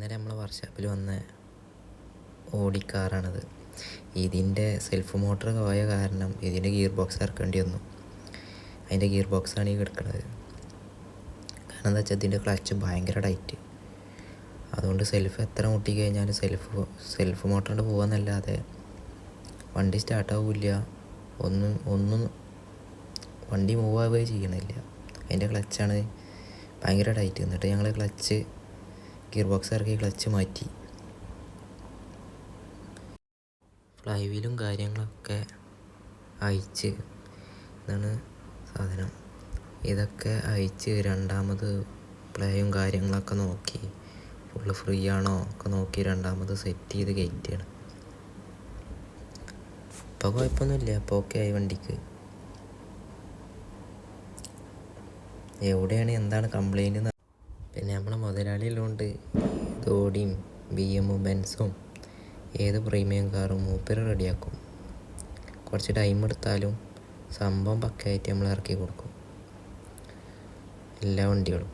ഇന്നലെ നമ്മളെ വർക്ക്ഷോപ്പിൽ വന്ന ഓടി കാറാണിത്. ഇതിൻ്റെ സെൽഫ് മോട്ടർ പോയ കാരണം ഇതിൻ്റെ ഗിയർ ബോക്സ് ഇറക്കേണ്ടി വന്നു. അതിൻ്റെ ഗിയർ ബോക്സാണ് ഈ കിടക്കുന്നത്. കാരണം എന്താ വെച്ചാൽ ഇതിൻ്റെ ക്ലച്ച് ഭയങ്കര ടൈറ്റ്. അതുകൊണ്ട് സെൽഫ് എത്ര മുട്ടി കഴിഞ്ഞാലും സെൽഫ് മോട്ടറിൻ്റെ പോകാന്നല്ലാതെ വണ്ടി സ്റ്റാർട്ടാവില്ല, ഒന്നും വണ്ടി മൂവ് ആവുകയും ചെയ്യണില്ല. അതിൻ്റെ ക്ലച്ചാണ് ഭയങ്കര ടൈറ്റ്. എന്നിട്ട് ഞങ്ങൾ ഗിയർ ബോക്സ് ഇറക്കി ക്ലച്ച് മാറ്റി. ഫ്ലൈ വീലും കാര്യങ്ങളൊക്കെ അയച്ച് ഇതാണ് സാധനം. ഇതൊക്കെ അയച്ച് രണ്ടാമത് പ്ലേയും കാര്യങ്ങളൊക്കെ നോക്കി ഫുള്ള് ഫ്രീ ആണോ ഒക്കെ നോക്കി രണ്ടാമത് സെറ്റ് ചെയ്ത് കയറ്റിയാണ്. ഇപ്പോൾ കുഴപ്പമൊന്നുമില്ല, ഇപ്പോൾ ഓക്കെ ആയി വണ്ടിക്ക്. എവിടെയാണ് എന്താണ് കംപ്ലൈൻറ്റ്? പിന്നെ നമ്മളെ മുതലാളി ഉള്ളതുകൊണ്ട് ഓടിയും BM-ഉം ബെൻസും ഏത് പ്രീമിയം കാറും മൂപ്പര് റെഡിയാക്കും. കുറച്ച് ടൈം എടുത്താലും സംഭവം പക്കയായിട്ട് നമ്മൾ ഇറക്കി കൊടുക്കും എല്ലാ വണ്ടികളും.